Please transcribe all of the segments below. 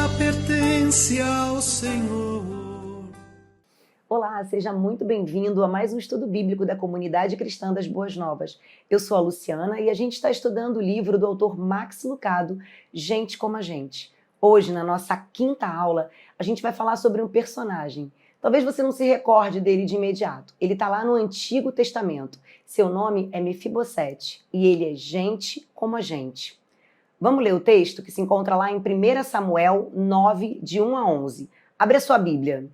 pertence ao Senhor. Olá, seja muito bem-vindo a mais um estudo bíblico da Comunidade Cristã das Boas Novas. Eu sou a Luciana e a gente está estudando o livro do autor Max Lucado, Gente como a Gente. Hoje, na nossa quinta aula, a gente vai falar sobre um personagem. Talvez você não se recorde dele de imediato. Ele está lá no Antigo Testamento. Seu nome é Mefibosete e ele é gente como a gente. Vamos ler o texto que se encontra lá em 1 Samuel 9, de 1 a 11. Abre a sua Bíblia.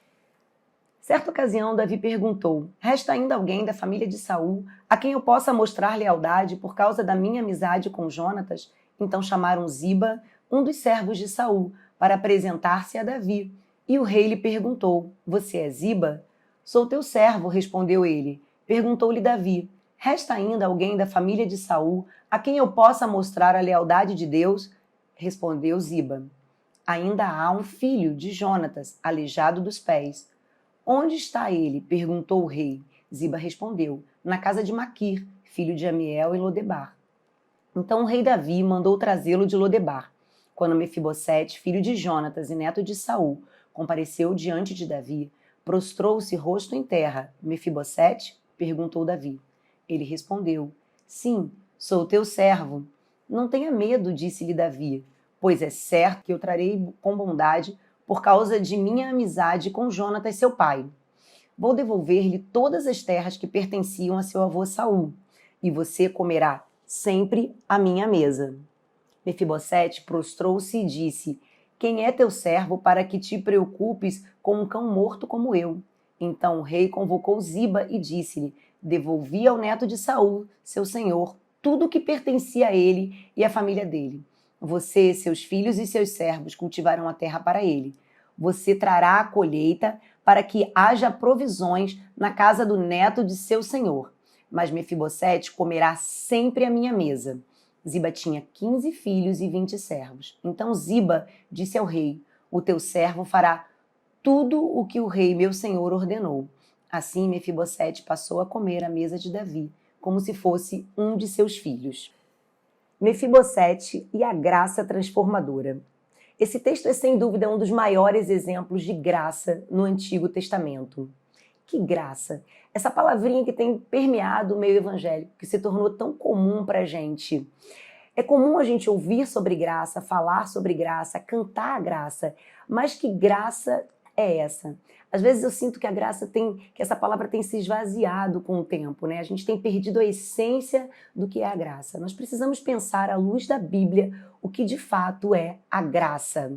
Certa ocasião, Davi perguntou: resta ainda alguém da família de Saul a quem eu possa mostrar lealdade por causa da minha amizade com Jonatas? Então chamaram Ziba, um dos servos de Saul, para apresentar-se a Davi. E o rei lhe perguntou: você é Ziba? Sou teu servo, respondeu ele. Perguntou-lhe Davi: resta ainda alguém da família de Saul a quem eu possa mostrar a lealdade de Deus? Respondeu Ziba: ainda há um filho de Jonatas, aleijado dos pés. Onde está ele? Perguntou o rei. Ziba respondeu: na casa de Maquir, filho de Amiel, em Lodebar. Então o rei Davi mandou trazê-lo de Lodebar. Quando Mefibosete, filho de Jonatas e neto de Saul, compareceu diante de Davi, prostrou-se rosto em terra. Mefibosete? Perguntou Davi. Ele respondeu: sim, sou teu servo. Não tenha medo, disse-lhe Davi, pois é certo que eu trarei com bondade por causa de minha amizade com Jonatas, seu pai. Vou devolver-lhe todas as terras que pertenciam a seu avô Saul, e você comerá sempre à minha mesa. Mefibosete prostrou-se e disse: quem é teu servo para que te preocupes com um cão morto como eu? Então o rei convocou Ziba e disse-lhe: devolvi ao neto de Saul, seu senhor, tudo o que pertencia a ele e à família dele. Você, seus filhos e seus servos cultivarão a terra para ele. Você trará a colheita para que haja provisões na casa do neto de seu senhor. Mas Mefibosete comerá sempre à minha mesa. Ziba tinha 15 filhos e 20 servos. Então Ziba disse ao rei: o teu servo fará tudo o que o rei meu senhor ordenou. Assim Mefibosete passou a comer à mesa de Davi, como se fosse um de seus filhos. Mefibosete e a graça transformadora. Esse texto é sem dúvida um dos maiores exemplos de graça no Antigo Testamento. Que graça! Essa palavrinha que tem permeado o meio evangélico, que se tornou tão comum para a gente. É comum a gente ouvir sobre graça, falar sobre graça, cantar a graça, mas que graça é essa? Às vezes eu sinto que que essa palavra tem se esvaziado com o tempo, né? A gente tem perdido a essência do que é a graça. Nós precisamos pensar à luz da Bíblia o que de fato é a graça.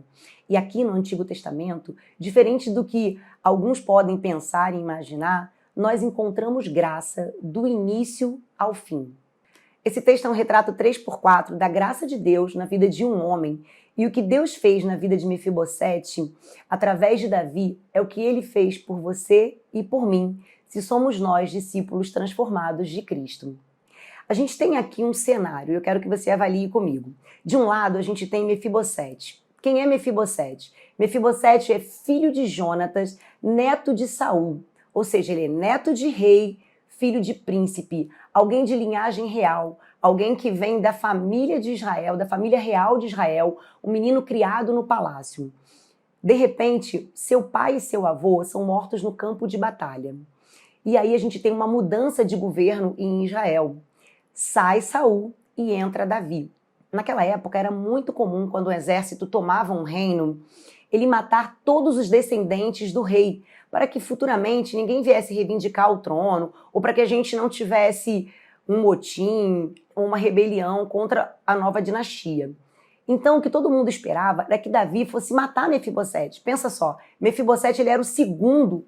E aqui no Antigo Testamento, diferente do que alguns podem pensar e imaginar, nós encontramos graça do início ao fim. Esse texto é um retrato 3x4 da graça de Deus na vida de um homem, e o que Deus fez na vida de Mefibosete, através de Davi, é o que ele fez por você e por mim, se somos nós discípulos transformados de Cristo. A gente tem aqui um cenário, eu quero que você avalie comigo. De um lado, a gente tem Mefibosete. Quem é Mefibosete? Mefibosete é filho de Jonatas, neto de Saul, ou seja, ele é neto de rei, filho de príncipe, alguém de linhagem real, alguém que vem da família de Israel, da família real de Israel, um menino criado no palácio. De repente, seu pai e seu avô são mortos no campo de batalha. E aí a gente tem uma mudança de governo em Israel. Sai Saul e entra Davi. Naquela época era muito comum, quando o exército tomava um reino, ele matar todos os descendentes do rei, para que futuramente ninguém viesse reivindicar o trono, ou para que a gente não tivesse um motim ou uma rebelião contra a nova dinastia. Então, o que todo mundo esperava era que Davi fosse matar Mefibosete. Pensa só, Mefibosete ele era o segundo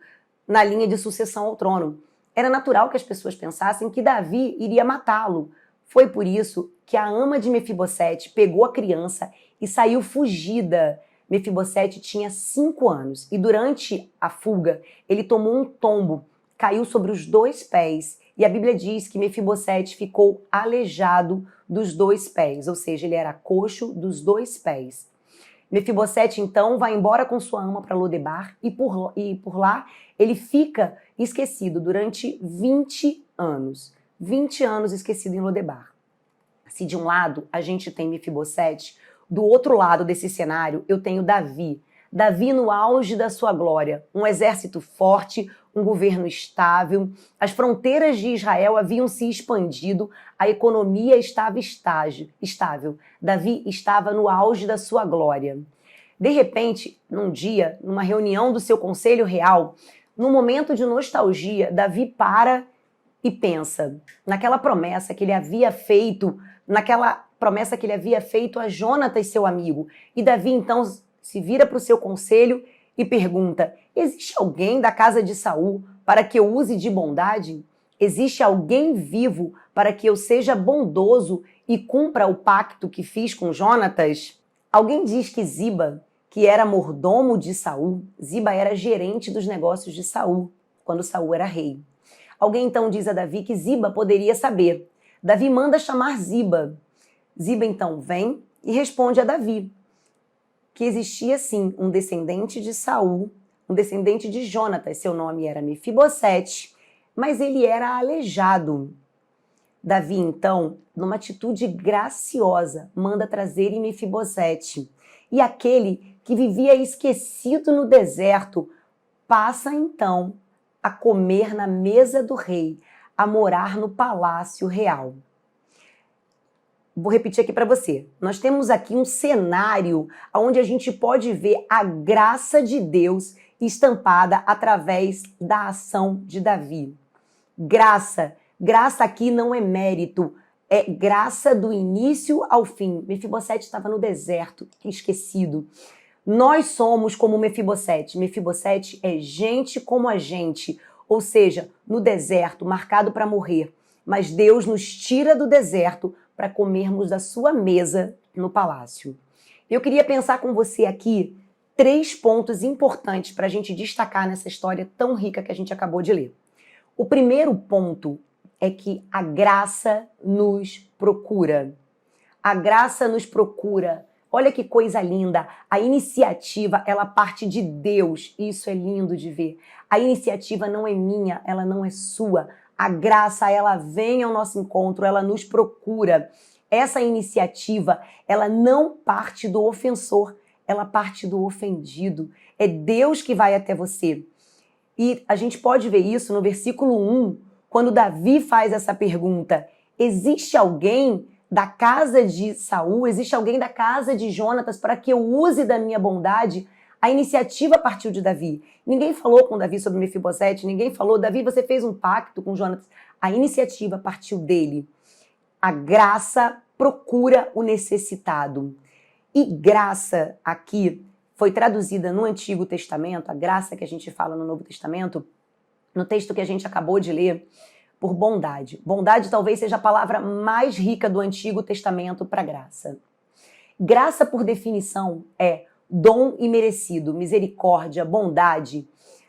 na linha de sucessão ao trono. Era natural que as pessoas pensassem que Davi iria matá-lo. Foi por isso que a ama de Mefibosete pegou a criança e saiu fugida. Mefibosete tinha 5 anos e durante a fuga ele tomou um tombo, caiu sobre os 2 pés e a Bíblia diz que Mefibosete ficou aleijado dos 2 pés, ou seja, ele era coxo dos 2 pés. Mefibosete então vai embora com sua ama para Lodebar e por lá ele fica esquecido durante 20 anos. 20 anos esquecido em Lodebar. Se de um lado a gente tem Mefibosete, Do outro lado desse cenário, eu tenho Davi. Davi no auge da sua glória, um exército forte, um governo estável, as fronteiras de Israel haviam se expandido, a economia estava estável. Davi estava no auge da sua glória. De repente, num dia, numa reunião do seu conselho real, num momento de nostalgia, Davi para e pensa naquela promessa que ele havia feito, a Jonatas, seu amigo. E Davi, então, se vira para o seu conselho e pergunta: existe alguém da casa de Saul para que eu use de bondade? Existe alguém vivo para que eu seja bondoso e cumpra o pacto que fiz com Jonatas? Alguém diz que Ziba, que era mordomo de Saul, Ziba era gerente dos negócios de Saul, quando Saul era rei. Alguém então diz a Davi que Ziba poderia saber. Davi manda chamar Ziba. Ziba então vem e responde a Davi que existia sim um descendente de Saul, um descendente de Jonatas, seu nome era Mefibosete, mas ele era aleijado. Davi então, numa atitude graciosa, manda trazerem Mefibosete. E aquele que vivia esquecido no deserto passa então a comer na mesa do rei, a morar no palácio real. Vou repetir aqui para você. Nós temos aqui um cenário onde a gente pode ver a graça de Deus estampada através da ação de Davi. Graça aqui não é mérito, é graça do início ao fim. Mefibosete estava no deserto, esquecido. Nós somos como Mefibosete. Mefibosete é gente como a gente, ou seja, no deserto, marcado para morrer. Mas Deus nos tira do deserto para comermos da sua mesa no palácio. Eu queria pensar com você aqui 3 pontos importantes para a gente destacar nessa história tão rica que a gente acabou de ler. O primeiro ponto é que a graça nos procura. A graça nos procura. Olha que coisa linda. A iniciativa, ela parte de Deus. Isso é lindo de ver. A iniciativa não é minha, ela não é sua. A graça, ela vem ao nosso encontro, ela nos procura. Essa iniciativa, ela não parte do ofensor, ela parte do ofendido. É Deus que vai até você. E a gente pode ver isso no versículo 1, quando Davi faz essa pergunta: existe alguém da casa de Saul, existe alguém da casa de Jonatas para que eu use da minha bondade? A iniciativa partiu de Davi. Ninguém falou com Davi sobre Mefibosete, ninguém falou: Davi, você fez um pacto com Jonatas. A iniciativa partiu dele. A graça procura o necessitado. E graça aqui foi traduzida no Antigo Testamento, a graça que a gente fala no Novo Testamento, no texto que a gente acabou de ler, por bondade. Bondade talvez seja a palavra mais rica do Antigo Testamento para graça. Graça, por definição, é dom imerecido, misericórdia, bondade.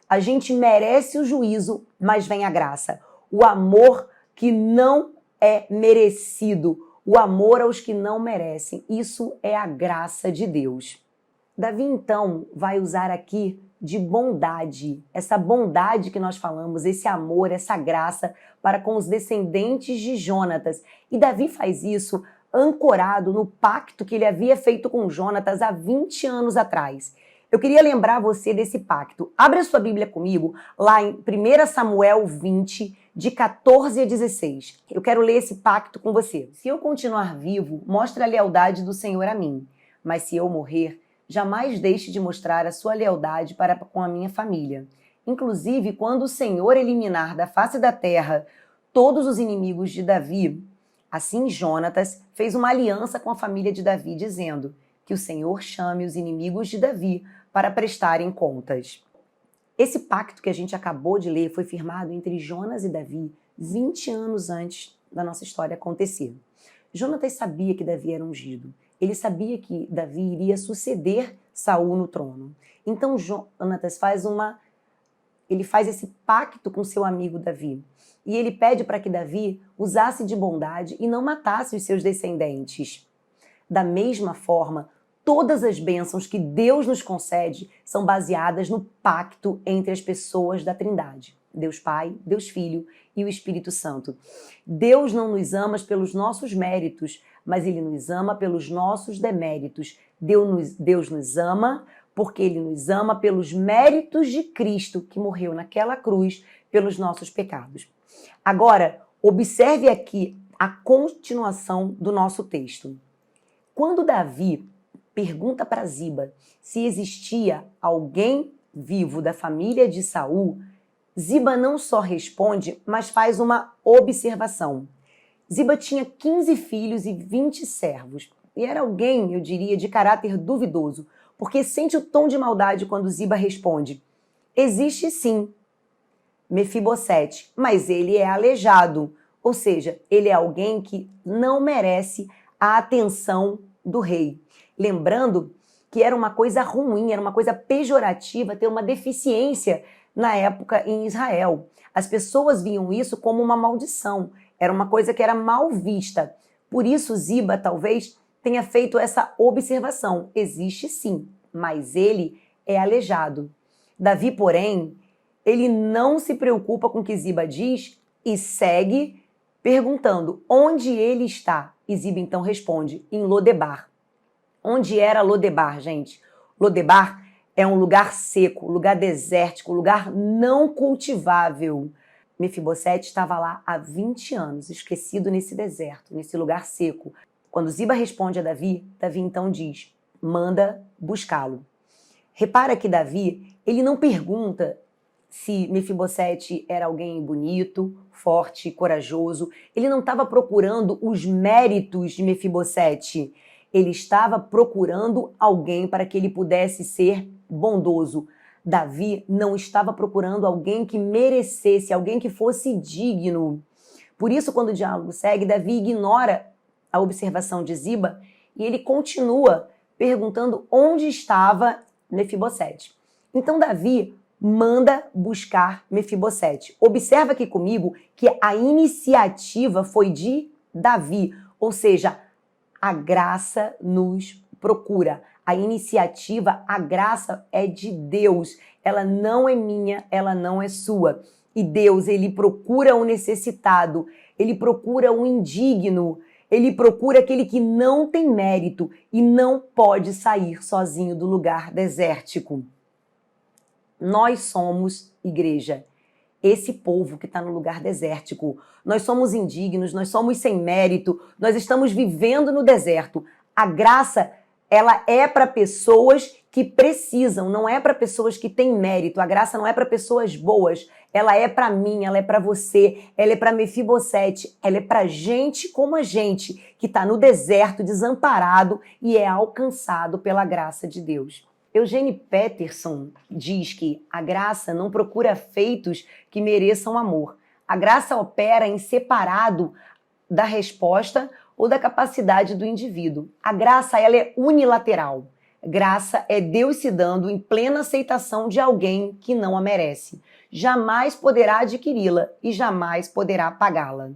A gente merece o juízo, mas vem a graça. O amor que não é merecido, o amor aos que não merecem. Isso é a graça de Deus. Davi, então, vai usar aqui de bondade, essa bondade que nós falamos, esse amor, essa graça para com os descendentes de Jonatas. E Davi faz isso ancorado no pacto que ele havia feito com Jonatas há 20 anos atrás. Eu queria lembrar você desse pacto. Abra sua Bíblia comigo, lá em 1 Samuel 20, de 14 a 16. Eu quero ler esse pacto com você. Se eu continuar vivo, mostre a lealdade do Senhor a mim. Mas se eu morrer, jamais deixe de mostrar a sua lealdade para com a minha família. Inclusive, quando o Senhor eliminar da face da terra todos os inimigos de Davi, assim Jonatas fez uma aliança com a família de Davi, dizendo que o Senhor chame os inimigos de Davi para prestarem contas. Esse pacto que a gente acabou de ler foi firmado entre Jonas e Davi 20 anos antes da nossa história acontecer. Jonatas sabia que Davi era ungido. Ele sabia que Davi iria suceder Saul no trono. Então Jonatas faz esse pacto com seu amigo Davi. E ele pede para que Davi usasse de bondade e não matasse os seus descendentes. Da mesma forma, todas as bênçãos que Deus nos concede são baseadas no pacto entre as pessoas da Trindade. Deus Pai, Deus Filho e o Espírito Santo. Deus não nos ama pelos nossos méritos, mas ele nos ama pelos nossos deméritos. Deus nos ama porque ele nos ama pelos méritos de Cristo, que morreu naquela cruz pelos nossos pecados. Agora, observe aqui a continuação do nosso texto. Quando Davi pergunta para Ziba se existia alguém vivo da família de Saul, Ziba não só responde, mas faz uma observação. Ziba tinha 15 filhos e 20 servos. E era alguém, eu diria, de caráter duvidoso, porque sente o tom de maldade quando Ziba responde: existe sim Mefibosete, mas ele é aleijado. Ou seja, ele é alguém que não merece a atenção do rei. Lembrando que era uma coisa ruim, era uma coisa pejorativa ter uma deficiência na época em Israel. As pessoas viam isso como uma maldição, era uma coisa que era mal vista. Por isso Ziba talvez tenha feito essa observação. Existe sim, mas ele é aleijado. Davi, porém, ele não se preocupa com o que Ziba diz e segue perguntando onde ele está. E Ziba então responde: em Lodebar. Onde era Lodebar, gente? Lodebar é um lugar seco, lugar desértico, lugar não cultivável. Mefibosete estava lá há 20 anos, esquecido nesse deserto, nesse lugar seco. Quando Ziba responde a Davi, Davi então diz: manda buscá-lo. Repara que Davi, ele não pergunta se Mefibosete era alguém bonito, forte, corajoso. Ele não estava procurando os méritos de Mefibosete. Ele estava procurando alguém para que ele pudesse ser bondoso. Davi não estava procurando alguém que merecesse, alguém que fosse digno. Por isso, quando o diálogo segue, Davi ignora a observação de Ziba e ele continua perguntando onde estava Mefibosete. Então Davi manda buscar Mefibosete. Observa aqui comigo que a iniciativa foi de Davi, ou seja, a graça nos procura. A iniciativa, a graça é de Deus. Ela não é minha, ela não é sua. E Deus, ele procura o necessitado, ele procura o indigno, ele procura aquele que não tem mérito e não pode sair sozinho do lugar desértico. Nós somos igreja, esse povo que está no lugar desértico. Nós somos indignos, nós somos sem mérito, nós estamos vivendo no deserto. A graça, ela é para pessoas que precisam, não é para pessoas que têm mérito. A graça não é para pessoas boas, ela é para mim, ela é para você, ela é para Mefibosete, ela é para gente como a gente, que está no deserto, desamparado e é alcançado pela graça de Deus. Eugene Peterson diz que a graça não procura feitos que mereçam amor. A graça opera em separado da resposta ou da capacidade do indivíduo. A graça, ela é unilateral. Graça é Deus se dando em plena aceitação de alguém que não a merece. Jamais poderá adquiri-la e jamais poderá pagá-la.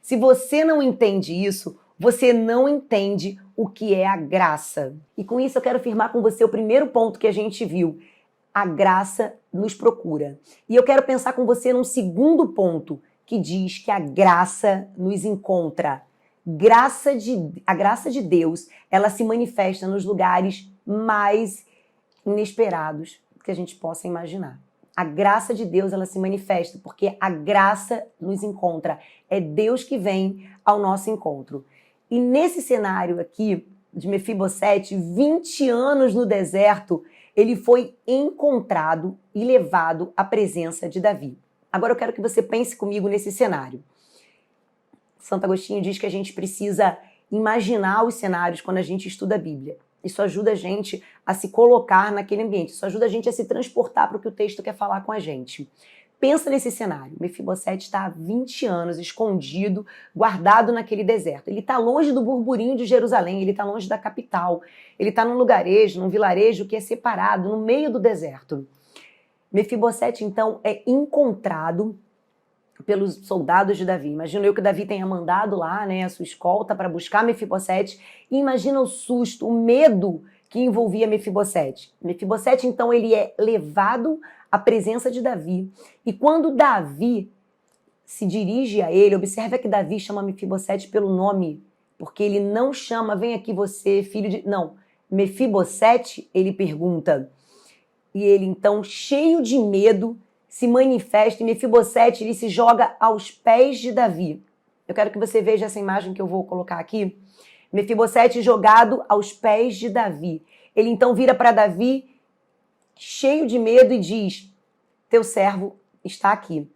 Se você não entende isso, você não entende o que é a graça. E com isso eu quero afirmar com você o primeiro ponto que a gente viu. A graça nos procura. E eu quero pensar com você num segundo ponto, que diz que a graça nos encontra. A graça de Deus, ela se manifesta nos lugares mais inesperados que a gente possa imaginar. A graça de Deus, ela se manifesta porque a graça nos encontra. É Deus que vem ao nosso encontro. E nesse cenário aqui de Mefibosete, 20 anos no deserto, ele foi encontrado e levado à presença de Davi. Agora eu quero que você pense comigo nesse cenário. Santo Agostinho diz que a gente precisa imaginar os cenários quando a gente estuda a Bíblia. Isso ajuda a gente a se colocar naquele ambiente, isso ajuda a gente a se transportar para o que o texto quer falar com a gente. Pensa nesse cenário. Mefibosete está há 20 anos escondido, guardado naquele deserto. Ele está longe do burburinho de Jerusalém, ele está longe da capital. Ele está num lugarejo, num vilarejo que é separado, no meio do deserto. Mefibosete, então, é encontrado pelos soldados de Davi. Imagino eu que Davi tenha mandado lá, né, a sua escolta para buscar Mefibosete. E imagina o susto, o medo que envolvia Mefibosete. Mefibosete, então, ele é levado à presença de Davi. E quando Davi se dirige a ele, observa que Davi chama Mefibosete pelo nome porque ele não chama, vem aqui você, filho de... Não, Mefibosete, ele pergunta. E ele, então, cheio de medo, se manifesta, e Mefibosete, ele se joga aos pés de Davi. Eu quero que você veja essa imagem que eu vou colocar aqui. Mefibosete jogado aos pés de Davi. Ele, então, vira para Davi, cheio de medo, e diz, teu servo está aqui.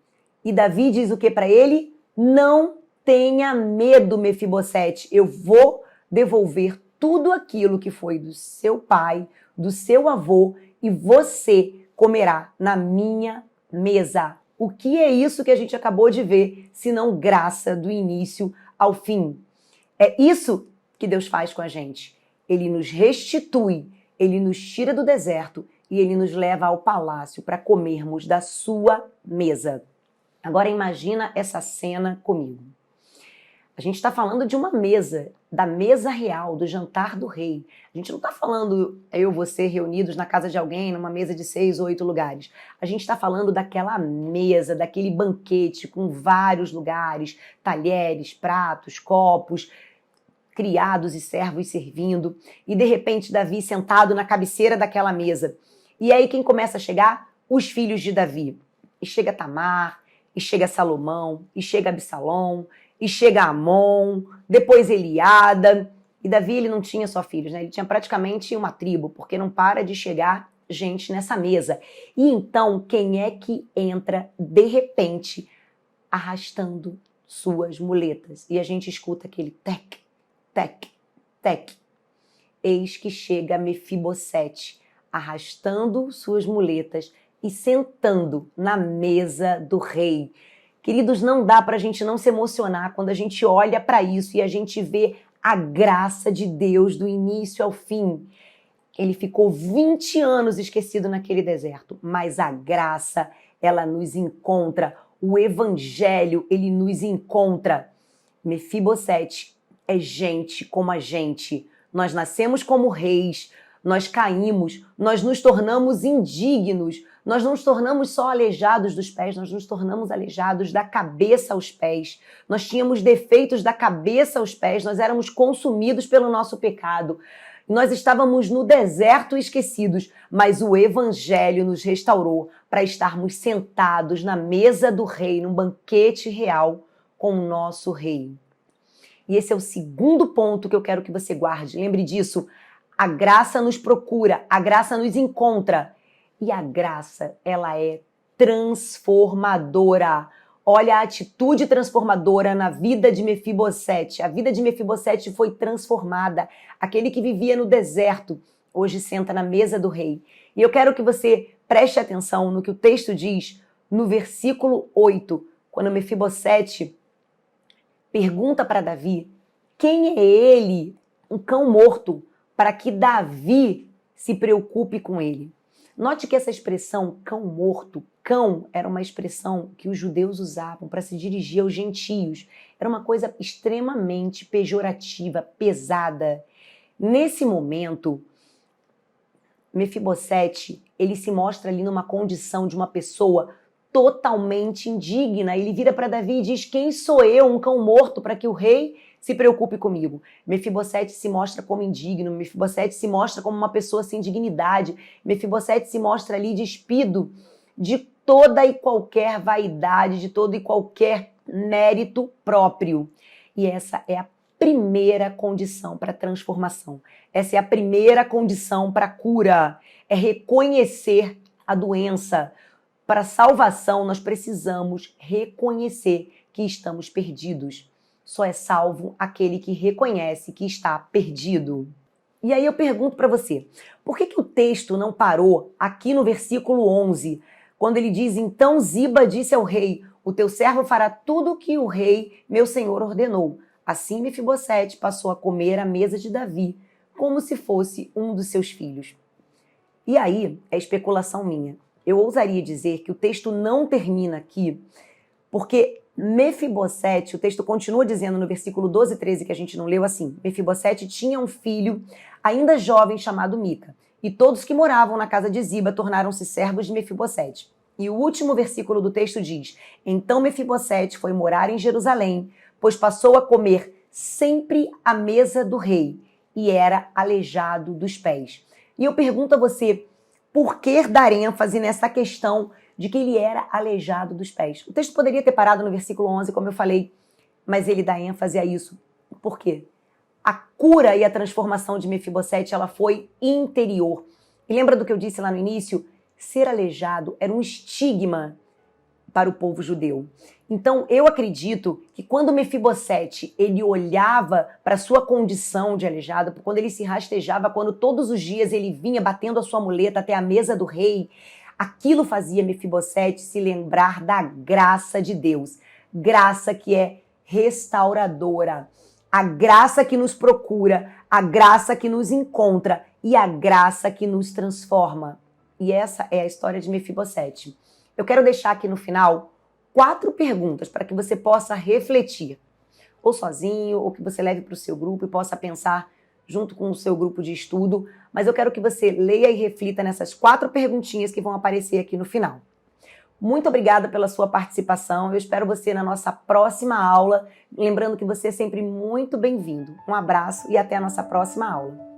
E Davi diz o que para ele? Não tenha medo, Mefibosete, eu vou devolver tudo aquilo que foi do seu pai, do seu avô, e você comerá na minha mesa. O que é isso que a gente acabou de ver, se não graça do início ao fim? É isso que Deus faz com a gente. Ele nos restitui, ele nos tira do deserto e ele nos leva ao palácio para comermos da sua mesa. Agora imagina essa cena comigo. A gente está falando de uma mesa, da mesa real, do jantar do rei. A gente não está falando eu e você reunidos na casa de alguém, numa mesa de 6 ou 8 lugares. A gente está falando daquela mesa, daquele banquete com vários lugares, talheres, pratos, copos, criados e servos servindo. E de repente Davi sentado na cabeceira daquela mesa. E aí quem começa a chegar? Os filhos de Davi. E chega Tamar, e chega Salomão, e chega Absalom, e chega Amon, depois Eliada. E Davi, ele não tinha só filhos, né? Ele tinha praticamente uma tribo, porque não para de chegar gente nessa mesa. E então, quem é que entra, de repente, arrastando suas muletas? E a gente escuta aquele tec, tec, tec. Eis que chega Mefibosete, arrastando suas muletas e sentando na mesa do rei. Queridos, não dá para a gente não se emocionar quando a gente olha para isso e a gente vê a graça de Deus do início ao fim. Ele ficou 20 anos esquecido naquele deserto, mas a graça, ela nos encontra. O evangelho, ele nos encontra. Mefibosete é gente como a gente. Nós nascemos como reis, nós caímos, nós nos tornamos indignos, nós não nos tornamos só aleijados dos pés, nós nos tornamos aleijados da cabeça aos pés. Nós tínhamos defeitos da cabeça aos pés, nós éramos consumidos pelo nosso pecado. Nós estávamos no deserto esquecidos, mas o evangelho nos restaurou para estarmos sentados na mesa do rei, num banquete real com o nosso rei. E esse é o segundo ponto que eu quero que você guarde. Lembre disso. A graça nos procura, a graça nos encontra. E a graça, ela é transformadora. Olha a atitude transformadora na vida de Mefibosete. A vida de Mefibosete foi transformada. Aquele que vivia no deserto, hoje senta na mesa do rei. E eu quero que você preste atenção no que o texto diz no versículo 8, quando Mefibosete pergunta para Davi, quem é ele, um cão morto, para que Davi se preocupe com ele? Note que essa expressão cão morto, cão era uma expressão que os judeus usavam para se dirigir aos gentios. Era uma coisa extremamente pejorativa, pesada. Nesse momento, Mefibosete, ele se mostra ali numa condição de uma pessoa totalmente indigna. Ele vira para Davi e diz, quem sou eu, um cão morto, para que o rei se preocupe comigo? Mefibosete se mostra como indigno, Mefibosete se mostra como uma pessoa sem dignidade, Mefibosete se mostra ali despido de toda e qualquer vaidade, de todo e qualquer mérito próprio. E essa é a primeira condição para a transformação. Essa é a primeira condição para a cura. É reconhecer a doença. Para a salvação, nós precisamos reconhecer que estamos perdidos. Só é salvo aquele que reconhece que está perdido. E aí eu pergunto para você, por que o texto não parou aqui no versículo 11, quando ele diz, então Ziba disse ao rei, o teu servo fará tudo o que o rei, meu senhor, ordenou. Assim Mefibosete passou a comer à mesa de Davi, como se fosse um dos seus filhos. E aí, é especulação minha. Eu ousaria dizer que o texto não termina aqui, porque Mefibosete, o texto continua dizendo no versículo 12 e 13, que a gente não leu assim, Mefibosete tinha um filho ainda jovem chamado Mica, e todos que moravam na casa de Ziba tornaram-se servos de Mefibosete. E o último versículo do texto diz, então Mefibosete foi morar em Jerusalém, pois passou a comer sempre à mesa do rei e era aleijado dos pés. E eu pergunto a você, por que dar ênfase nessa questão de que ele era aleijado dos pés? O texto poderia ter parado no versículo 11, como eu falei, mas ele dá ênfase a isso. Por quê? A cura e a transformação de Mefibosete, ela foi interior. E lembra do que eu disse lá no início? Ser aleijado era um estigma para o povo judeu. Então, eu acredito que quando Mefibosete, ele olhava para sua condição de aleijado, quando ele se rastejava, quando todos os dias ele vinha batendo a sua muleta até a mesa do rei, aquilo fazia Mefibosete se lembrar da graça de Deus. Graça que é restauradora. A graça que nos procura, a graça que nos encontra e a graça que nos transforma. E essa é a história de Mefibosete. Eu quero deixar aqui no final 4 perguntas para que você possa refletir, ou sozinho, ou que você leve para o seu grupo e possa pensar junto com o seu grupo de estudo, mas eu quero que você leia e reflita nessas 4 perguntinhas que vão aparecer aqui no final. Muito obrigada pela sua participação, eu espero você na nossa próxima aula, lembrando que você é sempre muito bem-vindo. Um abraço e até a nossa próxima aula.